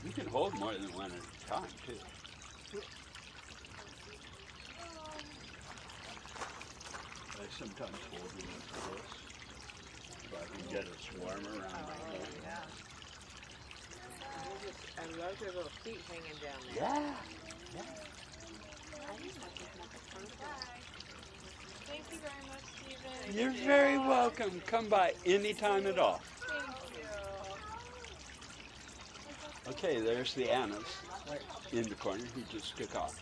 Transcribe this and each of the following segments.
You can hold more than one at a time, too. I sometimes hold them as close so I can get a swarm around my head. Yeah. I love their little feet hanging down there. Yeah. Yeah. Thank you very much, Stephen. You're very welcome. Come by anytime at all. Thank you. Okay, there's the Annas Where, in the corner. He just took off.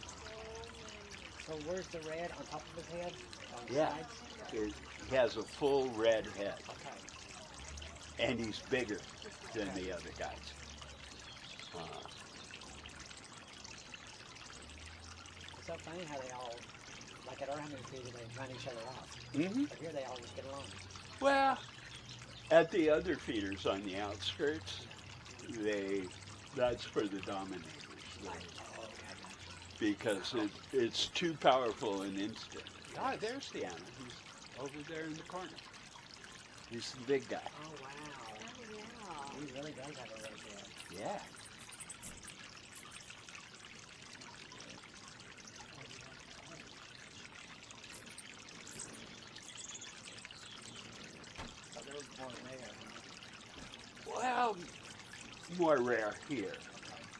so where's the red on top of his head? On the Yeah. sides? He has a full red head, Okay. and he's bigger than the other guys. It's so funny how they all, like at our hunting season, they run each other off. Mm-hmm. But here they all just get along. Well, at the other feeders on the outskirts, that's for the dominators. Oh, okay. Because it's too powerful an instinct. Ah, there's the Anna. He's over there in the corner. He's the big guy. Oh, wow. Oh, He really does have a red head. Yeah. So they're more rare. Well, more rare here.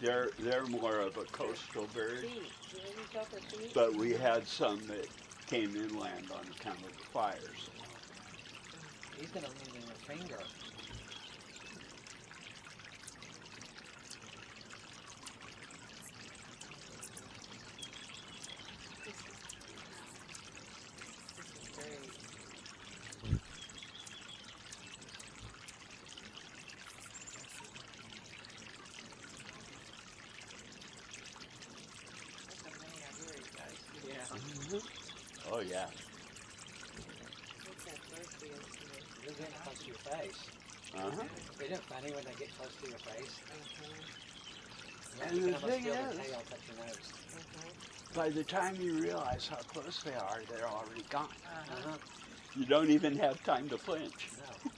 They're more of a coastal bird, feet. Do you ever felt their feet? but we had some that came inland on account of the fires. He's going to lose a finger. This is great. That's how many are here, you guys. Yeah. Oh yeah. Look how close he is to me. They're getting close to your face. Uh-huh. Isn't it funny when they get close to your face? And You the can almost thing feel their is- tail touch your nose. By the time you realize how close they are, they're already gone. Uh-huh. You don't even have time to flinch. No.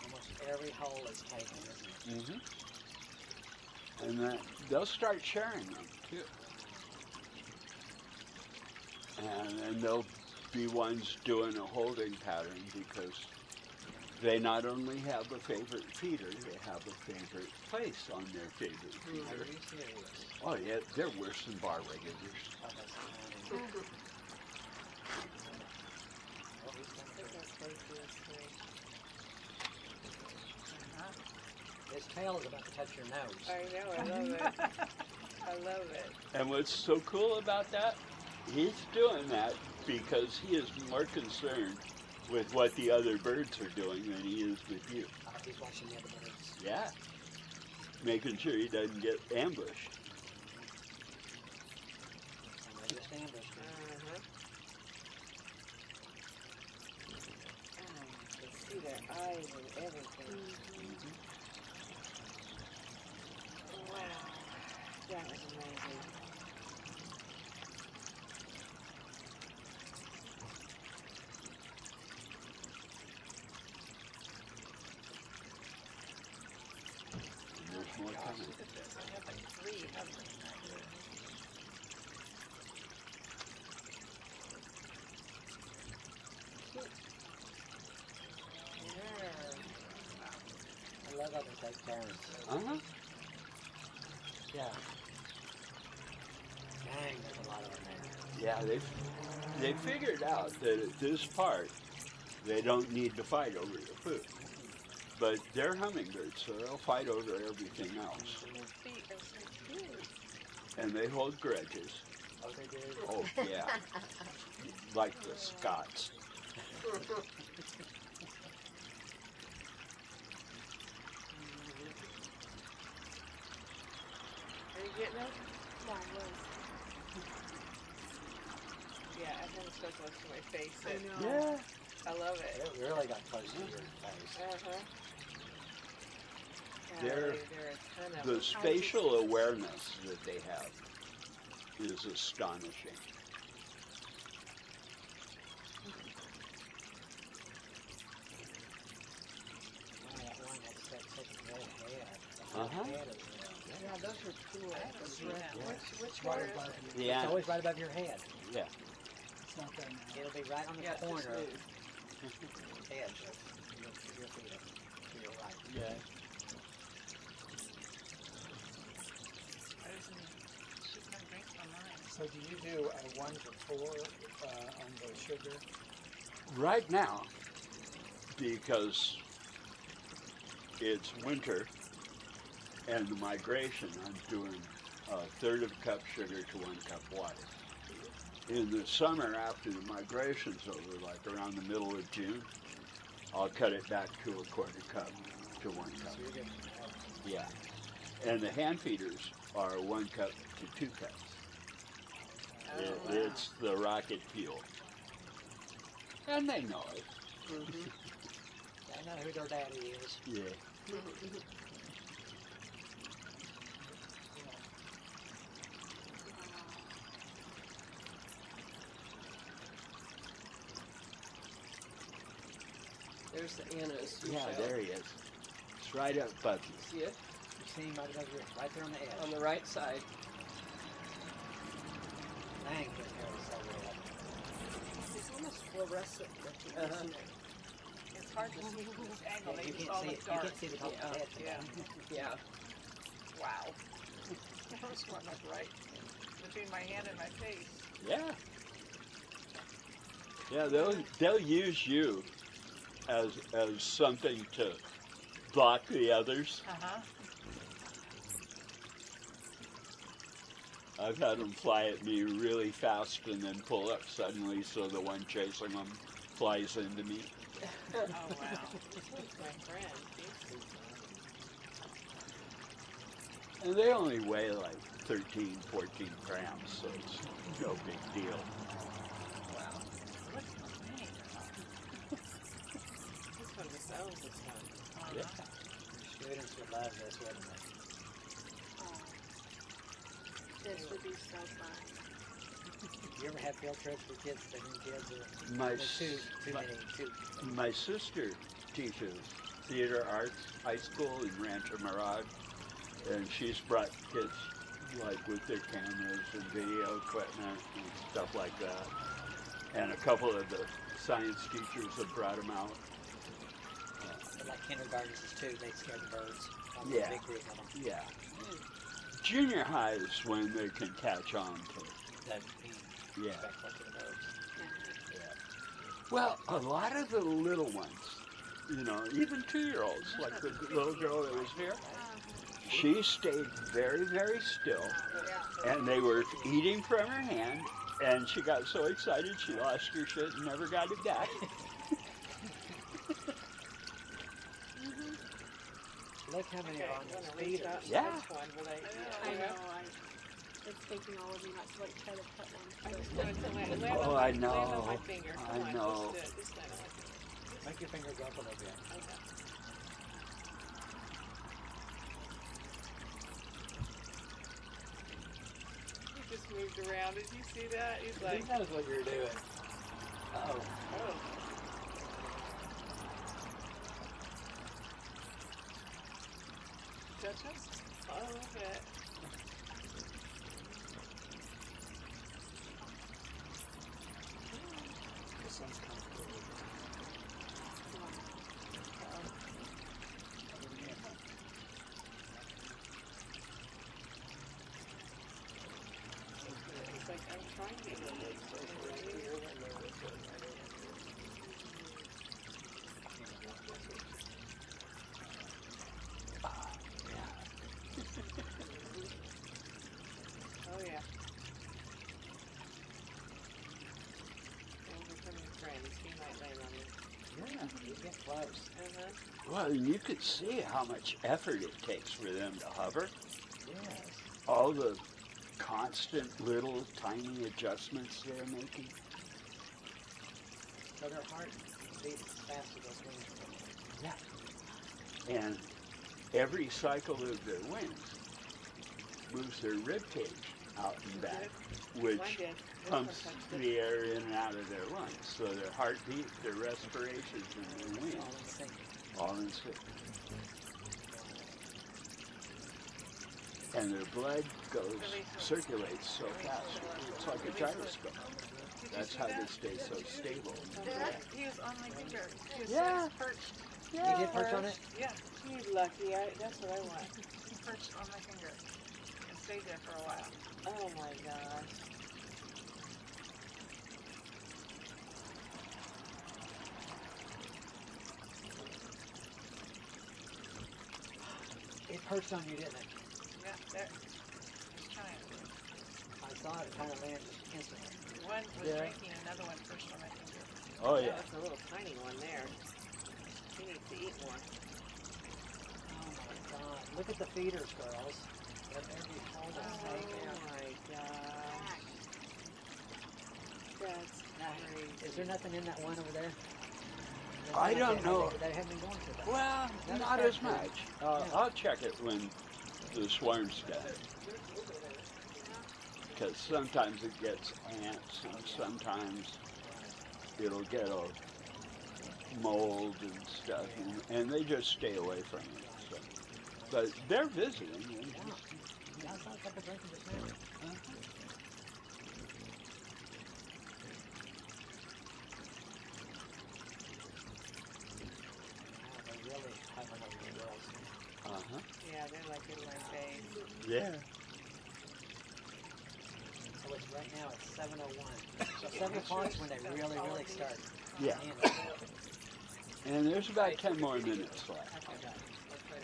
Almost every hole is taken, isn't it? Mm-hmm. And then they'll start sharing them too. And they'll be ones doing a holding pattern because they not only have a favorite feeder, they have a favorite place on their favorite Are feeder. you serious? Oh yeah, they're worse than bar regulars. Oh, that's funny. Oh, he's coming Look through. how close he is to me. His tail is about to touch your nose. I know, I love it. I love it. And what's so cool about that? He's doing that because he is more concerned with what the other birds are doing than he is with you. He's watching the other birds. Yeah. Making sure he doesn't get ambushed. And they just ambushed him. Uh-huh. Oh, you can see their eyes and everything. Wow. That was amazing. And there's more Gosh, coming. look at this. I have like 3 of them. I love how they take turns. Uh-huh. Yeah. Dang, there's a lot of them there. Yeah, they figured out that at this part, they don't need to fight over the food. But they're hummingbirds, so they'll fight over everything else. Their feet are so cute. And they hold grudges. Oh, they do? Oh, yeah. Like the Scots. Are you getting them? Come on, Liz. Yeah, I have them so close to my face. That Yeah. I love it. It really got close to your face. Uh-huh. Yeah, They're- there are a ton of The them. spatial awareness that they have is astonishing. Wow, that one that's such a red head. The Uh-huh. head is Yeah, those are cool. I haven't seen that. Yeah. Which Right one is above it? you. Yeah, It's always right above your head. yeah. It's not there now. It'll be right on the Yeah, it's just corner moved. edge of your feet to your right. Yeah. I was in shoot my drink on mine. So do you do a 1 to 4 on the sugar? Right now, because it's winter and the migration, I'm doing a third of a cup sugar to 1 cup water. In the summer, after the migration's over, like around the middle of June, I'll cut it back to a quarter cup to 1 cup. So you're getting Yeah. And the hand feeders are 1 cup to 2 cups. Oh, wow. It's the rocket fuel. And they know it. Mhm. I know who their daddy is. Yeah. There's the Anna's. Yeah, Michelle. there he is. It's right up above you. See it? You see him right above your, right there on the edge. On the right side. Dang, his hair is so red. It's almost fluorescent looking, Uh-huh. isn't it? It's hard to see from this angle. Yeah, They you just can't all see look it. You dark. can't see the top of the head. Yeah. Yeah. Wow. That was one up right between my hand and my face. Yeah. Yeah, they'll use you as something to block the others. Uh-huh. I've had them fly at me really fast and then pull up suddenly so the one chasing them flies into me. Oh, wow. This one's my friend. And they only weigh like 13, 14 grams, so it's no big deal. Wow. What's his name? This one just owns this one. Yeah. Students would love this, wouldn't they? This would be so fun. You ever have field trips with kids, the new kids, or My, there's too my, many, too. my sister teaches theater arts high school in Rancho Mirage, and she's brought kids like with their cameras and video equipment and stuff like that. And a couple of the science teachers have brought them out. But like kindergartens too, they scare the birds. Yeah. A big group of them. Yeah. Junior high is when they can catch on to. That'd be Yeah. respectful to the birds. Well, a lot of the little ones, you know, even 2-year-olds, like the little girl that was here, she stayed very, very still, and they were eating from her hand, and she got so excited she lost her shit and never got it back. Look how many Okay, are on I'm this gonna reach feeder. out and Yeah. touch one, but I know. It's taking all of me not to like try to cut one. I just wanted to land Oh, on I my, land know. on my finger. I Come on, know. Just, just land on my finger. Make your finger go up a little bit. Okay. He just moved around. Did you see that? He's like, He knows what you're doing. Oh, oh. Touch us? A little bit. This one's kind of cool. It's like I'm trying to get Oh yeah. And becoming friends. He might land on me. yeah, you get close. Uh-huh. Well, and you could see how much effort it takes for them to hover. Yes. All the constant little tiny adjustments they're making. So their heart beats as fast as those wings. And every cycle of their wings moves their rib cage out and back, Mine which did. This pumps one touched it. the air in and out of their lungs. So their heartbeat, their respirations, and their All wings in sync. all in sync. And their blood circulates so fast. It's like a gyroscope. Did you That's see how that? they stay so stable. Dad, he was on my finger. He was Yeah. perched. You get perch on it? Yeah, You lucky. That's what I want. he perched on my finger and stayed there for a while. Oh my gosh. It perched on you, didn't it? Yeah, there. He's trying. I saw it kind of land just instantly. One was Yeah. drinking, another one perched on my finger. Oh That yeah. was a little tiny one there. He needs to eat more. Oh my god. Look at the feeders, girls. They're every whole Oh snake there. my gosh. That's crazy. Is there nothing in that one over there? I don't know. They haven't been going to that. Well, That not is as good. much. I'll check it when the swarm's done. Because sometimes it gets ants, and sometimes it'll get a mold and stuff, and they just stay away from it. So. But they're visiting. Yeah, I saw a couple drinking just now. Wow, they really have enough good girls. Uh-huh. Yeah, they're like in my face. Yeah. So it's right now it's 7:01. So 7 o'clock's when they really, really start. Yeah. In. And there's about 10 more minutes left.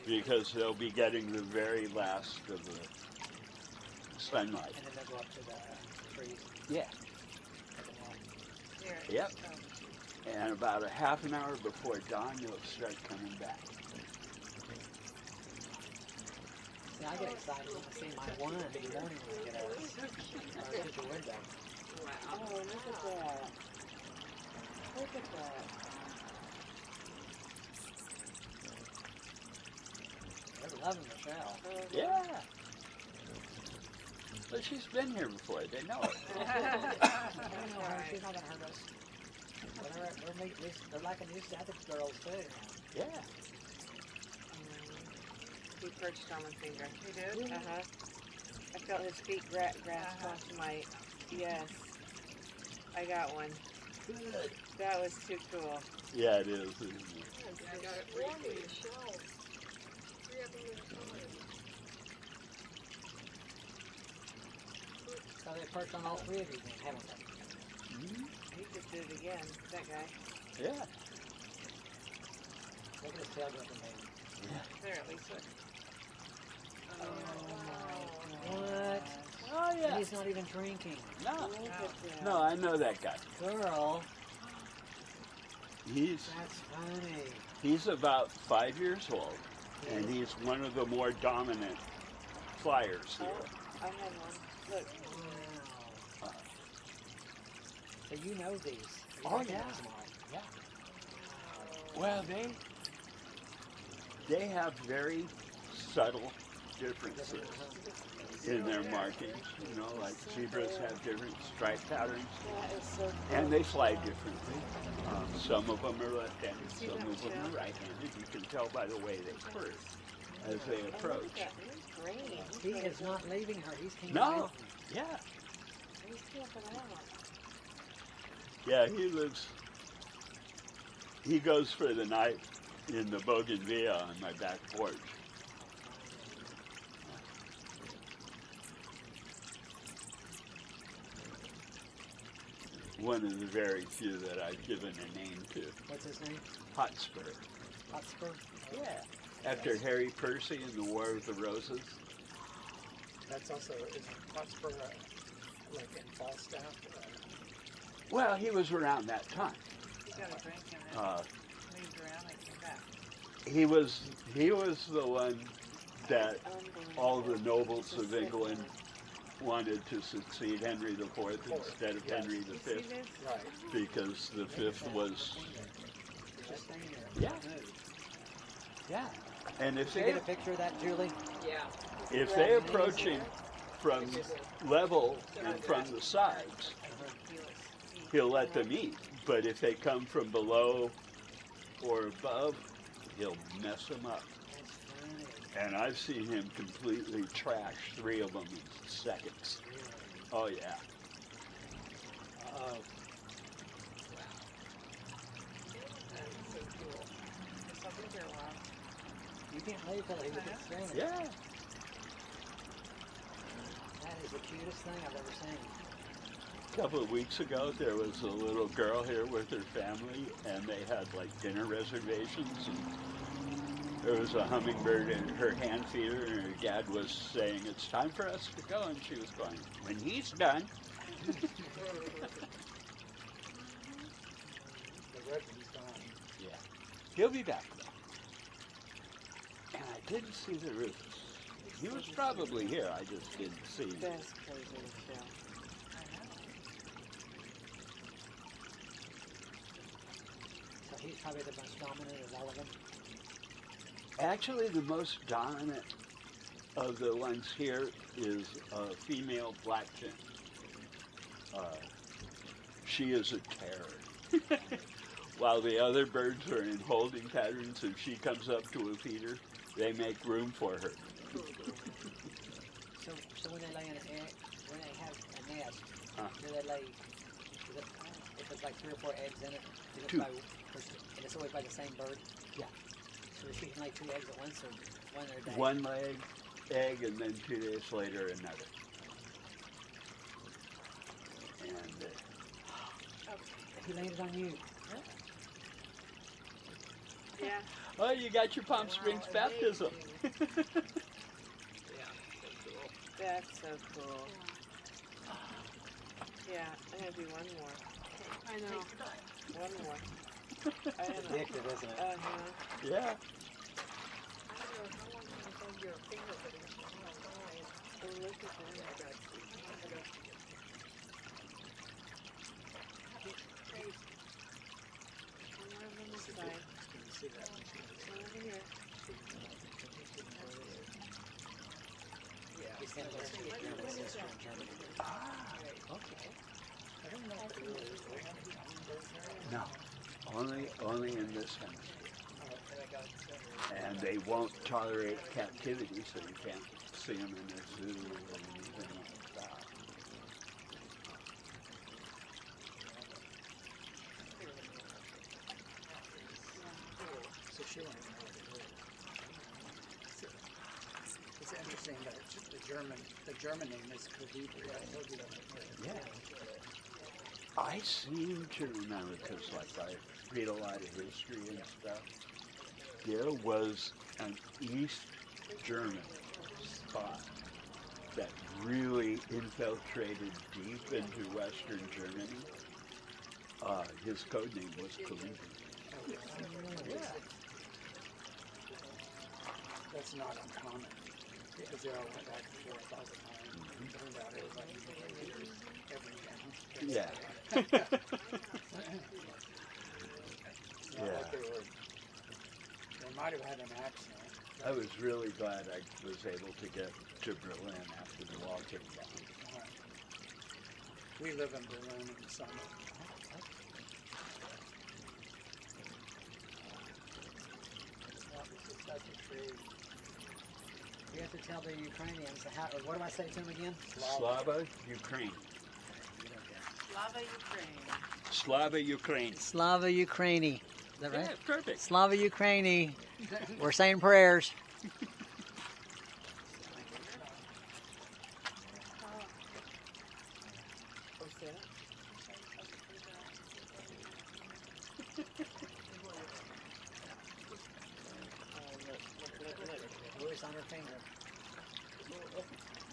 Because they'll be getting the very last of the sunlight. And then they'll go up to the trees. Yeah. Here. Yep. Oh, And about a half an hour before dawn, they'll start coming back. See, I get excited when I see my one in the morning when I get out of the window. Oh, look at that. Look at that. They're loving Michelle. Yeah. But she's been here before. They know it. I know her. She's not gonna hurt us. But they're like these other girls too. Yeah. He perched on my finger. You did? Uh-huh. I felt his feet grasp Uh-huh. onto my, yes. I got one. Good. That was too cool. Yeah, it is. Isn't it? I got it warm in the shell. 3 of them at a time. So they perched on all 3 of you then, haven't they? Mhm. He could do it again, that guy. Yeah. Look at his tail dropping baby. There, at least look. What? Oh, And yeah. he's not even drinking. No. Look at that. No, I know that guy. Girl, He's that's funny. he's about 5 years old, and he's one of the more dominant flyers here. Oh, I had one. Look. Wow. So you know these. You Oh, recognize yeah. them all. Well, they have very subtle differences in their markings. You know, like zebras have different stripe patterns, That is so cool. and they fly differently. Some of them are left-handed, some of them are right-handed. You can tell by the way they perch as they And look approach. at that. He's green. He is not leaving her. He's camping No. out. Yeah, He's camping out. yeah, he lives. He goes for the night in the bougainvillea on my back porch. One of the very few that I've given a name to. What's his name? Hotspur. Hotspur? Yeah. After Harry Percy in the War of the Roses. That's also, is Hotspur like in Falstaff? Well, he was around that time. He got a drink and then Uh, moved around and came back. he was the one that all the nobles of England wanted to succeed Henry IV instead of Henry You see V, this? Right. because the fifth was, Just staying there. Yeah. Don't move. yeah, And if Did you they get a picture of that, Julie? Yeah. if they approach him from level and from the sides, he'll let them eat. But if they come from below or above, he'll mess them up. That's funny. And I've seen him completely trash 3 of them in seconds. Oh yeah. Uh-oh. That's so cool. I'll be here a while. You can't believe that he was experiencing. Yeah. That is the cutest thing I've ever seen. A couple of weeks ago, there was a little girl here with her family, and they had like dinner reservations. And there was a hummingbird in her hand feeder, and her dad was saying, "It's time for us to go," and she was going, "When he's done." The red one's gone. Yeah. He'll be back though. And I didn't see the roots. He was probably here. I just didn't see him. That's crazy, Michelle. I know. So he's probably the most dominant of all of them. Actually, the most dominant of the ones here is a female blackfin. She is a terror. While the other birds are in holding patterns, if she comes up to a feeder, they make room for her. So when they lay in an egg, when they have a nest, do they lay? Is it, if it's like 3 or 4 eggs in it, is it 2. by, and it's always by the same bird? Yeah. So she can lay 2 eggs at once, or one a day? One egg, and then 2 days later another. And He landed on you. Yeah. oh, you got your Palm Springs baptism. Yeah, so cool. That's so cool. Yeah, I'm gonna do one more. I know. One more. I don't know. Addictive, isn't it? Uh-huh. Yeah. I don't know how long you hold your finger, but it's not fine. And look at I that. got you. I got you. Crazy. One over on this side. Can you see that? One over here. Yeah. He sent us to get German sister in Germany. Okay. I don't know if there really is a hummingbird there. No, only in this hemisphere. And I got And they won't tolerate captivity, so you can't see them in a zoo or anything like that. so she went out. It's interesting that the German name is Colibri. I told you that before. Yeah. I seem to remember, because like I read a lot of history and stuff, there was an East German spot that really infiltrated deep into Western Germany. His code name was Colibri. Yeah. That's not uncommon because they all went back and forth all the time. It turned out everybody knew everything. Yeah. It's not Yeah. like they might have had an accent. I was really glad I was able to get to Berlin after the wall came down. We live in Berlin in the summer. This is such a tree. You have to tell the Ukrainians, or what do I say to them again? Slava Ukraine. Slava Ukraine. Slava Ukraine. Slava Ukraini. Is that right? Yeah, perfect. Slava Ukraini. We're saying prayers. What's that? Oh, it's on her finger.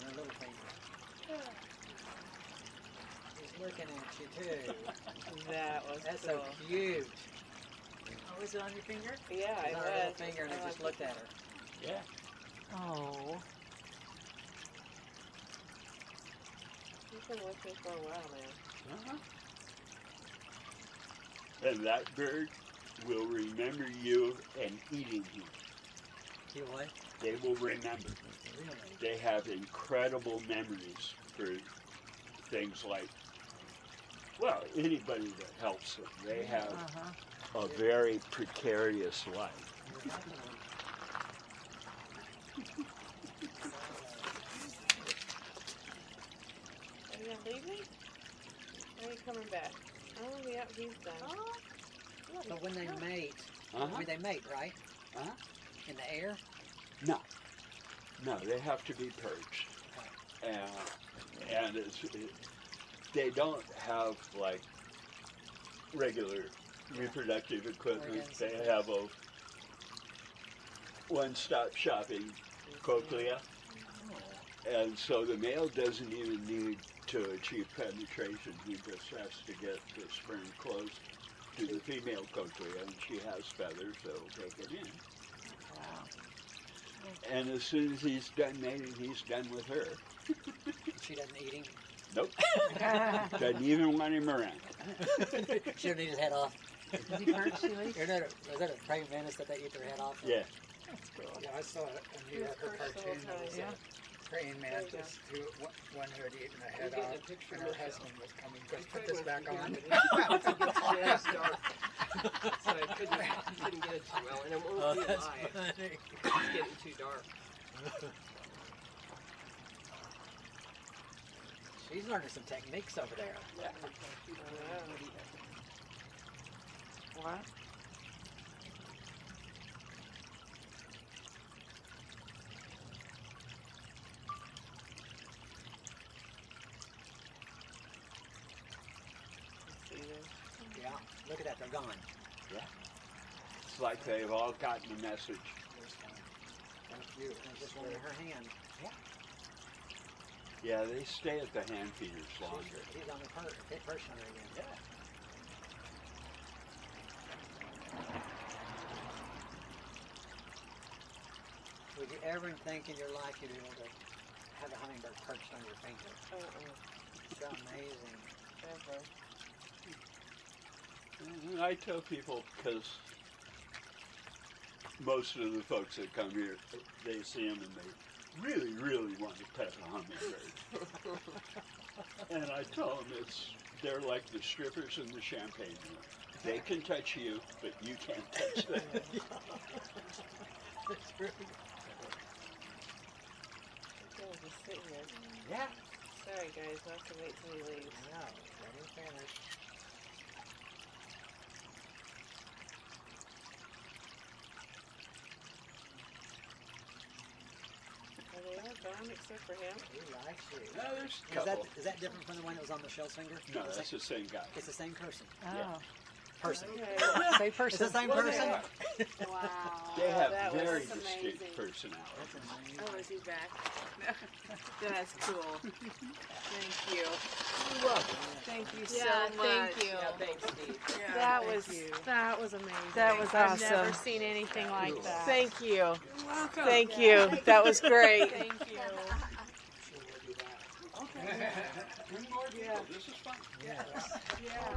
Her little finger. He's looking at you too. That was That's cool. so cute. Oh, is it on your finger? Yeah, It's it on her little was. finger and I it just like looked at her. Yeah. Oh. You've been with me for a while now. Uh-huh. And that bird will remember you and eating you. You what? They will remember. Really? They have incredible memories for things like, well, anybody that helps them. They have a very precarious life. Are you gonna leave me? Or are you coming back? Oh, yeah, he's done. So when they mate, Uh-huh. they mate, right? Uh-huh. In the air? No, they have to be purged, and they don't have like regular reproductive equipment. Organs. They have a one-stop shopping cochlea, and so the male doesn't even need to achieve penetration. He just has to get the sperm close to the female cochlea, and she has feathers that'll take it in. And as soon as he's done mating, he's done with her. She doesn't eat him. Nope. Doesn't even want him around. She don't eat his head off. Is he hurt, Sheila? Is that a praying mantis that they eat their head off? Yeah. Yeah, I saw a New Yorker cartoon that was Yeah. a praying mantis who one who had eaten a head getting off, a picture and her of husband was coming. Just put this back on. Yeah, it's dark. So I couldn't get it too well, and it won't Oh, be that's alive. funny. It's getting too dark. She's learning some techniques over there. What? Yeah. Look at that. They're gone. It's like they've all gotten the message. There's just one in her hand. Yeah, they stay at the hand feeders longer. He's on the perch on her again. Yeah. Would you ever think in your life you'd be able to have a hummingbird perched on your finger? It's amazing. Ever. And I tell people, because most of the folks that come here, they see them and they really, really want to pet a hummingbird. And I tell them they're like the strippers in the champagne room. They can touch you, but you can't touch them. That's true. Okay, just sit here. Yeah. Sorry, guys, I'll have to wait till he leaves. No, let him finish. Are they all gone except for him? He likes you. No, there's a Is that, couple. is that different from the one that was on Michelle's finger? No, that's the same guy. It's the same person. Oh. Person. Okay. Same It's person. the same Well, they person. are. Wow. They have that was very amazing. distinct personalities. That's amazing. Oh, is he back? That's cool. Thank you. You're welcome. Thank you Yeah, so much. thank you. Yeah, thanks, Steve. That thank was you. amazing. That was I've never awesome. seen anything like that. Thank you. You're welcome. Thank you. That was great. Thank you. Bring more people. This is fun. Yes. Yeah.